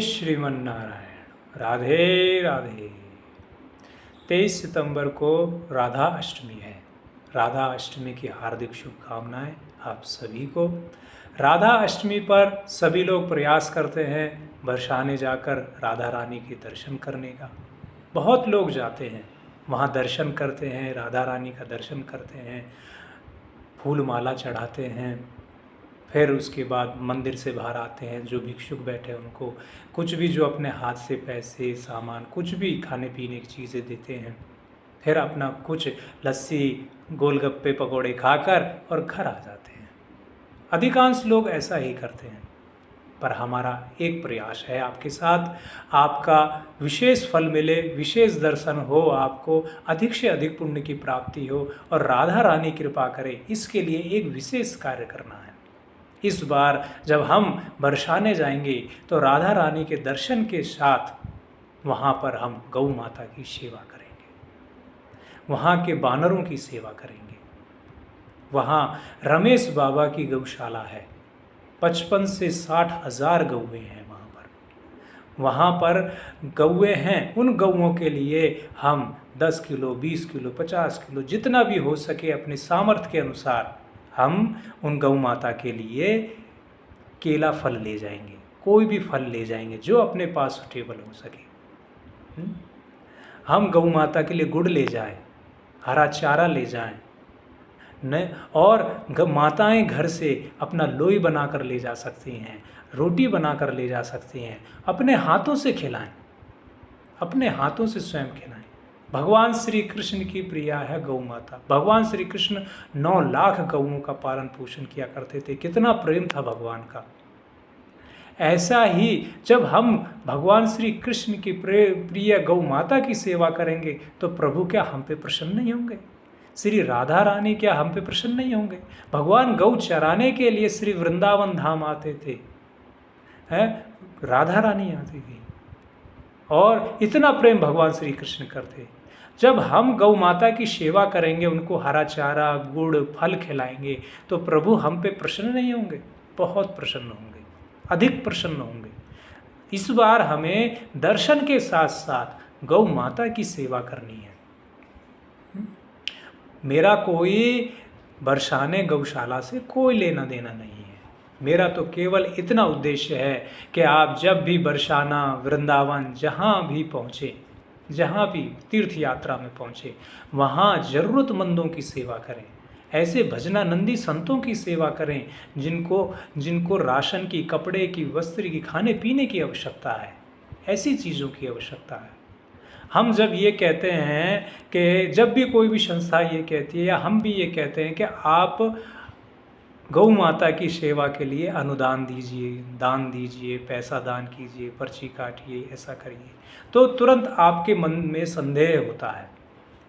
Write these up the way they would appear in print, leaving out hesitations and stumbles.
श्रीमन्नारायण। राधे राधे। 23 सितंबर को राधा अष्टमी है। राधा अष्टमी की हार्दिक शुभकामनाएं आप सभी को। राधा अष्टमी पर सभी लोग प्रयास करते हैं बरसाने जाकर राधा रानी के दर्शन करने का। बहुत लोग जाते हैं वहाँ, दर्शन करते हैं, राधा रानी का दर्शन करते हैं, फूल माला चढ़ाते हैं, फिर उसके बाद मंदिर से बाहर आते हैं। जो भिक्षुक बैठे हैं उनको कुछ भी, जो अपने हाथ से पैसे, सामान, कुछ भी खाने पीने की चीज़ें देते हैं। फिर अपना कुछ लस्सी, गोलगप्पे, पकौड़े खाकर और घर आ जाते हैं। अधिकांश लोग ऐसा ही करते हैं। पर हमारा एक प्रयास है आपके साथ, आपका विशेष फल मिले, विशेष दर्शन हो, आपको अधिक से अधिक पुण्य की प्राप्ति हो और राधा रानी कृपा करे, इसके लिए एक विशेष कार्य करना है। इस बार जब हम बरसाने जाएंगे तो राधा रानी के दर्शन के साथ वहाँ पर हम गौ माता की सेवा करेंगे, वहाँ के बानरों की सेवा करेंगे। वहाँ रमेश बाबा की गौशाला है, 55 से 60 हज़ार गौएँ हैं वहाँ पर गौएँ हैं। उन गौओं के लिए हम 10 किलो, 20 किलो, 50 किलो, जितना भी हो सके अपने सामर्थ्य के अनुसार हम उन गौ माता के लिए केला फल ले जाएंगे, कोई भी फल ले जाएंगे जो अपने पास सुटेबल हो सके। हम गौ माता के लिए गुड़ ले जाएं, हरा चारा ले जाएं, न और माताएं घर से अपना लोई बनाकर ले जा सकती हैं, रोटी बनाकर ले जा सकती हैं। अपने हाथों से खिलाएं, अपने हाथों से स्वयं खिलाएं। भगवान श्री कृष्ण की प्रिया है गौ माता। भगवान श्री कृष्ण 9 लाख गौओं का पालन पोषण किया करते थे। कितना प्रेम था भगवान का। ऐसा ही जब हम भगवान श्री कृष्ण की प्रिय गौ माता की सेवा करेंगे तो प्रभु क्या हम पे प्रसन्न नहीं होंगे? श्री राधा रानी क्या हम पे प्रसन्न नहीं होंगे? भगवान गौ चराने के लिए श्री वृंदावन धाम आते थे, हैं, राधा रानी आती थी और इतना प्रेम भगवान श्री कृष्ण करते। जब हम गौ माता की सेवा करेंगे, उनको हरा चारा, गुड़, फल खिलाएंगे तो प्रभु हम पे प्रसन्न नहीं होंगे? बहुत प्रसन्न होंगे, अधिक प्रसन्न होंगे। इस बार हमें दर्शन के साथ साथ गौ माता की सेवा करनी है। मेरा कोई बरसाने गौशाला से कोई लेना देना नहीं है। मेरा तो केवल इतना उद्देश्य है कि आप जब भी बरसाना, वृंदावन, जहाँ भी पहुँचे, जहाँ भी तीर्थ यात्रा में पहुँचे, वहाँ ज़रूरतमंदों की सेवा करें। ऐसे भजनानंदी संतों की सेवा करें जिनको राशन की, कपड़े की, वस्त्र की, खाने पीने की आवश्यकता है। ऐसी चीज़ों की आवश्यकता है। हम जब ये कहते हैं कि जब भी कोई भी संस्था ये कहती है या हम भी ये कहते हैं कि आप गौ माता की सेवा के लिए अनुदान दीजिए, दान दीजिए, पैसा दान कीजिए, पर्ची काटिए, ऐसा करिए, तो तुरंत आपके मन में संदेह होता है।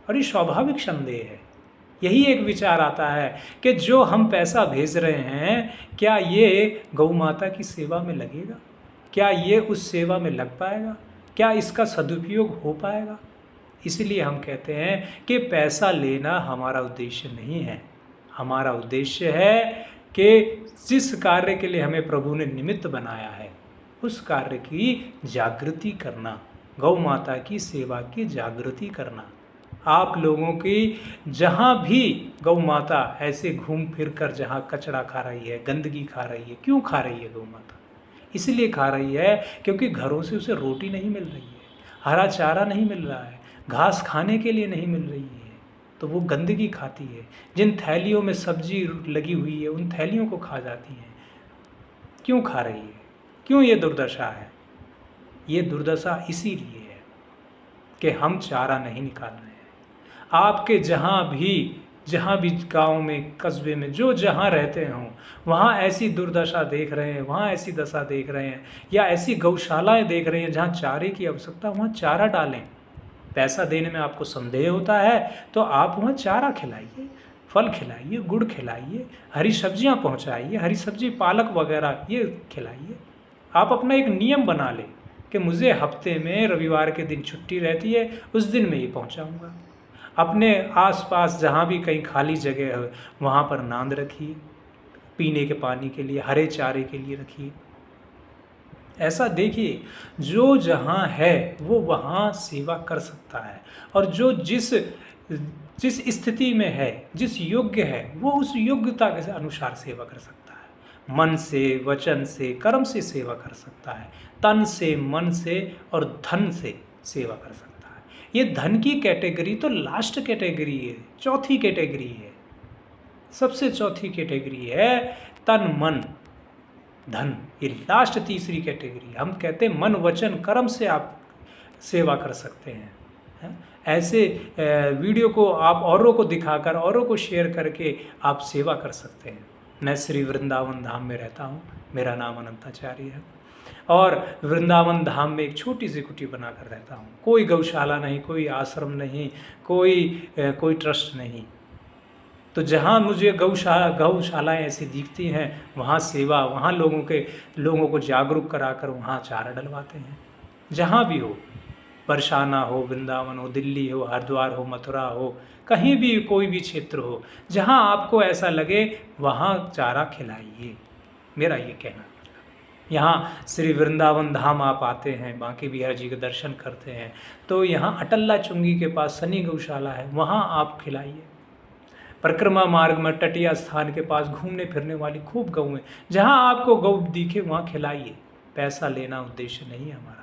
और ये स्वाभाविक संदेह है। यही एक विचार आता है कि जो हम पैसा भेज रहे हैं, क्या ये गौ माता की सेवा में लगेगा? क्या ये उस सेवा में लग पाएगा? क्या इसका सदुपयोग हो पाएगा? इसलिए हम कहते हैं कि पैसा लेना हमारा उद्देश्य नहीं है। हमारा उद्देश्य है कि जिस कार्य के लिए हमें प्रभु ने निमित्त बनाया है, उस कार्य की जागृति करना, गौ माता की सेवा की जागृति करना। आप लोगों की जहाँ भी गौ माता ऐसे घूम फिर कर जहाँ कचरा खा रही है, गंदगी खा रही है, क्यों खा रही है गौ माता? इसलिए खा रही है क्योंकि घरों से उसे रोटी नहीं मिल रही है, हरा चारा नहीं मिल रहा है, घास खाने के लिए नहीं मिल रही है, तो वो गंदगी खाती है। जिन थैलियों में सब्जी लगी हुई है उन थैलियों को खा जाती है। क्यों खा रही है? क्यों ये दुर्दशा है? ये दुर्दशा इसीलिए है कि हम चारा नहीं निकाल रहे हैं। आपके जहाँ भी गांव में, कस्बे में, जो जहाँ रहते हों, वहाँ ऐसी दुर्दशा देख रहे हैं, वहाँ ऐसी दशा देख रहे हैं, या ऐसी गौशालाएं देख रहे हैं जहाँ चारे की आवश्यकता, वहाँ चारा डालें। पैसा देने में आपको संदेह होता है तो आप वहाँ चारा खिलाइए, फल खिलाइए, गुड़ खिलाइए, हरी सब्जियाँ पहुँचाइए, हरी सब्जी, पालक वगैरह ये खिलाइए। आप अपना एक नियम बना लें कि मुझे हफ्ते में रविवार के दिन छुट्टी रहती है, उस दिन मैं ये पहुँचाऊँगा। अपने आसपास जहाँ भी कहीं खाली जगह है वहाँ पर नांद रखिए, पीने के पानी के लिए, हरे चारे के लिए रखिए। ऐसा देखिए, जो जहाँ है वो वहाँ सेवा कर सकता है, और जो जिस जिस स्थिति में है, जिस योग्य है, वो उस योग्यता के अनुसार सेवा कर सकता है। मन से, वचन से, कर्म से सेवा कर सकता है, तन से, मन से और धन से सेवा कर सकता है। ये धन की कैटेगरी तो लास्ट कैटेगरी है, चौथी कैटेगरी है, सबसे चौथी कैटेगरी है तन मन धन। ये लास्ट तीसरी कैटेगरी। हम कहते हैं मन वचन कर्म से आप सेवा कर सकते हैं। ऐसे वीडियो को आप औरों को दिखाकर, औरों को शेयर करके आप सेवा कर सकते हैं। मैं श्री वृंदावन धाम में रहता हूँ, मेरा नाम अनंताचार्य है, और वृंदावन धाम में एक छोटी सी कुटी बनाकर रहता हूँ। कोई गौशाला नहीं, कोई आश्रम नहीं, कोई ट्रस्ट नहीं। तो जहाँ मुझे गौशालाएँ ऐसी दिखती हैं, वहाँ सेवा, वहाँ लोगों को जागरूक कराकर वहाँ चारा डलवाते हैं। जहाँ भी हो, बरसाना हो, वृंदावन हो, दिल्ली हो, हरिद्वार हो, मथुरा हो, कहीं भी कोई भी क्षेत्र हो, जहाँ आपको ऐसा लगे वहाँ चारा खिलाइए, मेरा ये कहना। यहाँ श्री वृंदावन धाम आप आते हैं, बांके बिहारी जी के दर्शन करते हैं, तो यहाँ अटल्ला चुंगी के पास सनी गौशाला है, वहाँ आप खिलाइए। परिक्रमा मार्ग में तटीय स्थान के पास घूमने फिरने वाली खूब गऊ हैं, जहाँ आपको गऊ दिखे वहाँ खिलाइए। पैसा लेना उद्देश्य नहीं है हमारा।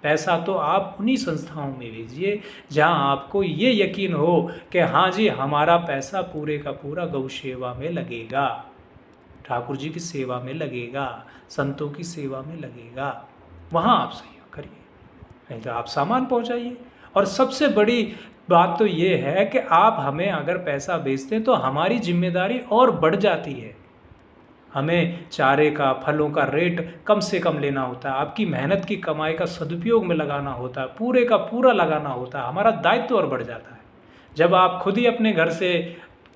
पैसा तो आप उन्हीं संस्थाओं में भेजिए जहाँ आपको ये यकीन हो कि हाँ जी, हमारा पैसा पूरे का पूरा गौ सेवा में लगेगा, ठाकुर जी की सेवा में लगेगा, संतों की सेवा में लगेगा। वहाँ आप सहयोग करिए, नहीं तो आप सामान पहुँचाइए। और सबसे बड़ी बात तो ये है कि आप हमें अगर पैसा भेजते हैं तो हमारी जिम्मेदारी और बढ़ जाती है। हमें चारे का, फलों का रेट कम से कम लेना होता है, आपकी मेहनत की कमाई का सदुपयोग में लगाना होता है, पूरे का पूरा लगाना होता है, हमारा दायित्व और बढ़ जाता है। जब आप खुद ही अपने घर से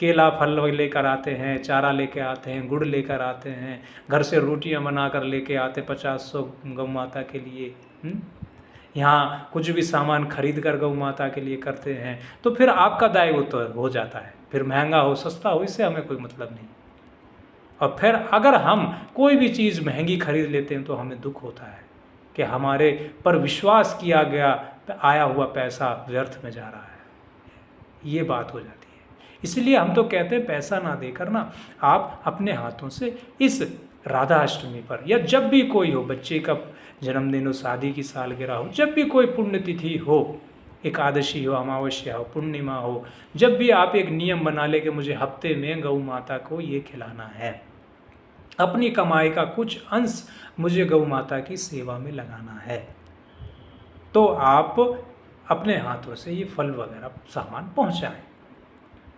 केला फल लेकर आते हैं, चारा लेकर आते हैं, गुड़ लेकर आते हैं, घर से रोटियां बना कर लेके आते 50-100 गौ माता के लिए, यहाँ कुछ भी सामान खरीद कर गौ माता के लिए करते हैं, तो फिर आपका दायित्व तो हो जाता है। फिर महंगा हो सस्ता हो, इससे हमें कोई मतलब नहीं। और फिर अगर हम कोई भी चीज़ महंगी खरीद लेते हैं तो हमें दुख होता है कि हमारे पर विश्वास किया गया आया हुआ पैसा व्यर्थ में जा रहा है, ये बात हो जाती है। इसलिए हम तो कहते हैं पैसा ना देकर ना, आप अपने हाथों से इस राधा अष्टमी पर, या जब भी कोई हो, बच्चे का जन्मदिन हो, शादी की सालगिरह हो, जब भी कोई पुण्यतिथि हो, एकादशी हो, अमावस्या हो, पूर्णिमा हो, जब भी आप एक नियम बना ले कि मुझे हफ्ते में गौ माता को ये खिलाना है, अपनी कमाई का कुछ अंश मुझे गौ माता की सेवा में लगाना है, तो आप अपने हाथों से ये फल वगैरह सामान पहुंचाएं।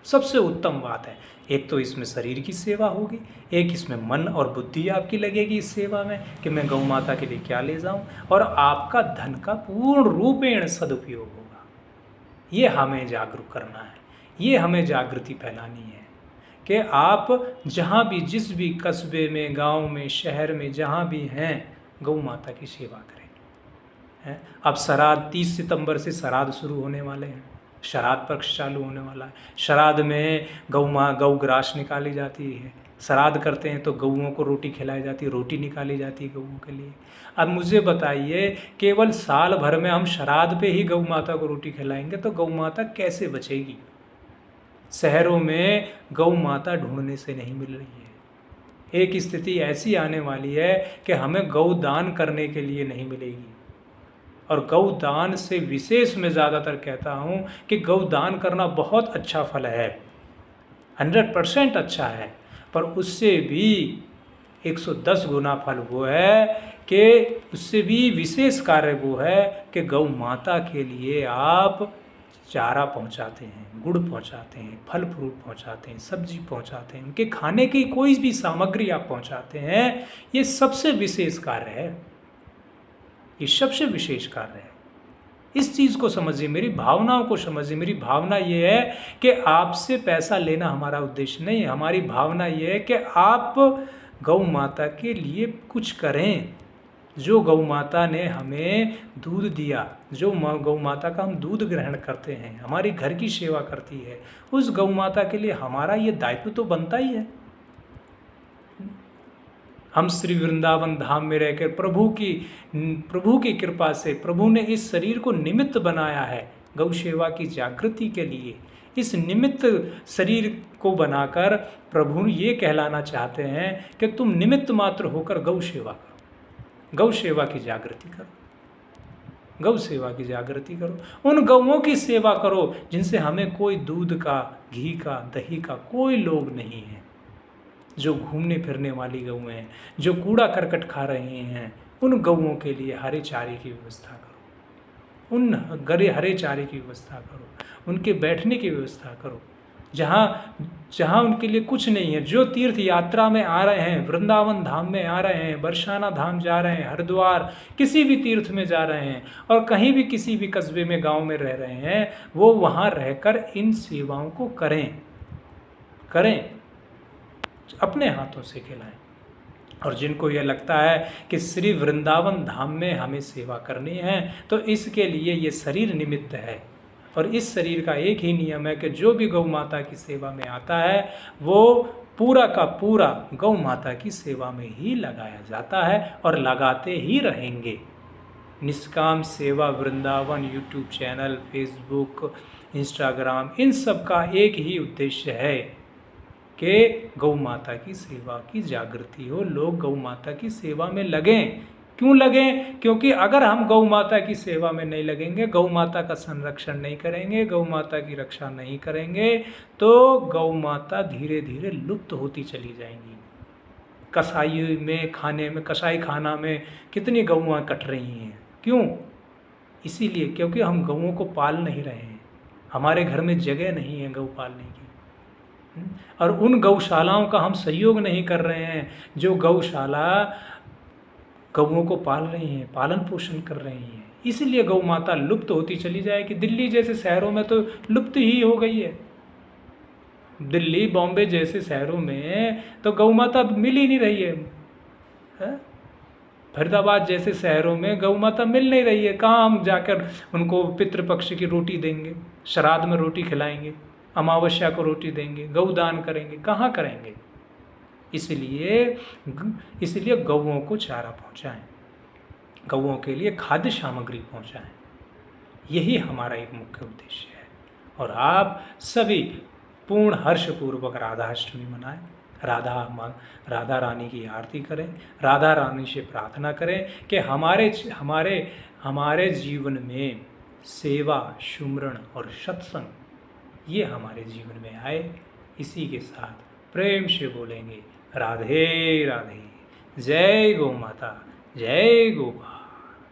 सबसे उत्तम बात है। एक तो इसमें शरीर की सेवा होगी, एक इसमें मन और बुद्धि आपकी लगेगी इस सेवा में कि मैं गौ माता के लिए क्या ले जाऊं, और आपका धन का पूर्ण रूपेण सदुपयोग होगा। ये हमें जागरूक करना है, ये हमें जागृति फैलानी है कि आप जहाँ भी, जिस भी कस्बे में, गांव में, शहर में, जहाँ भी हैं, गौ माता की सेवा करें। अब श्राद्ध 30 सितंबर से श्राद्ध शुरू होने वाले हैं, श्राद्ध पक्ष चालू होने वाला है। श्राद्ध में गौ ग्रास निकाली जाती है, श्राद्ध करते हैं तो गऊओं को रोटी खिलाई जाती है, रोटी निकाली जाती है गऊओं के लिए। अब मुझे बताइए, केवल साल भर में हम श्राद्ध पे ही गौ माता को रोटी खिलाएंगे तो गौ माता कैसे बचेगी? शहरों में गौ माता ढूंढने से नहीं मिल रही है। एक स्थिति ऐसी आने वाली है कि हमें गौ दान करने के लिए नहीं मिलेगी। और गौ दान से विशेष मैं ज़्यादातर कहता हूँ कि गौ दान करना बहुत अच्छा फल है, 100% अच्छा है, पर उससे भी 110 गुना फल वो है कि उससे भी विशेष कार्य वो है कि गौ माता के लिए आप चारा पहुंचाते हैं, गुड़ पहुंचाते हैं, फल फ्रूट पहुंचाते हैं, सब्जी पहुंचाते हैं, उनके खाने की कोई भी सामग्री आप पहुंचाते हैं। ये सबसे विशेष कार्य है, ये सबसे विशेष कार्य है। इस चीज़ को समझिए, मेरी भावनाओं को समझिए। मेरी भावना ये है कि आपसे पैसा लेना हमारा उद्देश्य नहीं है। हमारी भावना ये है कि आप गौ माता के लिए कुछ करें। जो गौ माता ने हमें दूध दिया, जो गौ माता का हम दूध ग्रहण करते हैं, हमारी घर की सेवा करती है, उस गौ माता के लिए हमारा ये दायित्व तो बनता ही है। हम श्री वृंदावन धाम में रहकर प्रभु की कृपा से प्रभु ने इस शरीर को निमित्त बनाया है गौ सेवा की जागृति के लिए। इस निमित्त शरीर को बनाकर प्रभु ये कहलाना चाहते हैं कि तुम निमित्त मात्र होकर गौ सेवा करो, गौ सेवा की जागृति करो, गौ सेवा की जागृति करो। उन गौओं की सेवा करो जिनसे हमें कोई दूध का, घी का, दही का कोई लोभ नहीं है, जो घूमने फिरने वाली गौएं हैं, जो कूड़ा करकट खा रही हैं। उन गौओं के लिए हरे चारे की व्यवस्था करो, उन हरे चारे की व्यवस्था करो, उनके बैठने की व्यवस्था करो। जहाँ उनके लिए कुछ नहीं है, जो तीर्थ यात्रा में आ रहे हैं, वृंदावन धाम में आ रहे हैं, बरसाना धाम जा रहे हैं, हरिद्वार किसी भी तीर्थ में जा रहे हैं और कहीं भी किसी भी कस्बे में, गांव में रह रहे हैं, वो वहाँ रहकर इन सेवाओं को करें, अपने हाथों से खिलाएं। और जिनको यह लगता है कि श्री वृंदावन धाम में हमें सेवा करनी है, तो इसके लिए ये शरीर निमित्त है। और इस शरीर का एक ही नियम है कि जो भी गौ माता की सेवा में आता है वो पूरा का पूरा गौ माता की सेवा में ही लगाया जाता है और लगाते ही रहेंगे। Nishkam Seva Vrindavan YouTube channel, Facebook, Instagram, इन सब का एक ही उद्देश्य है कि गौ माता की सेवा की जागृति हो, लोग गौ माता की सेवा में लगें। क्यों लगें? क्योंकि अगर हम गौ माता की सेवा में नहीं लगेंगे, गौ माता का संरक्षण नहीं करेंगे, गौ माता की रक्षा नहीं करेंगे, तो गौ माता धीरे धीरे लुप्त होती चली जाएंगी। कसाई में खाने में, कसाई खाना में कितनी गौआं कट रही हैं। क्यों? इसीलिए क्योंकि हम गौओं को पाल नहीं रहे हैं, हमारे घर में जगह नहीं है गौ पालने की। और उन गौशालाओं का हम सहयोग नहीं कर रहे हैं जो गौशाला गौओं को पाल रही हैं, पालन पोषण कर रही हैं। इसलिए गौ माता लुप्त होती चली जाएगी। दिल्ली जैसे शहरों में तो लुप्त ही हो गई है। दिल्ली, बॉम्बे जैसे शहरों में तो गौ माता मिल ही नहीं रही है। फरीदाबाद जैसे शहरों में गौ माता मिल नहीं रही है। कहाँ हम जाकर उनको पितृपक्ष की रोटी देंगे, श्राद्ध में रोटी खिलाएंगे, अमावस्या को रोटी देंगे, गौदान करेंगे, कहाँ करेंगे? इसलिए गौओं को चारा पहुँचाएं, गौओं के लिए खाद्य सामग्री पहुँचाएं। यही हमारा एक मुख्य उद्देश्य है। और आप सभी पूर्ण हर्षपूर्वक राधाष्टमी मनाएं, राधा रानी की आरती करें, राधा रानी से प्रार्थना करें कि हमारे जीवन में सेवा, सुमरण और सत्संग ये हमारे जीवन में आए। इसी के साथ प्रेम से बोलेंगे राधे राधे, जय गौ माता, जय गोपाल।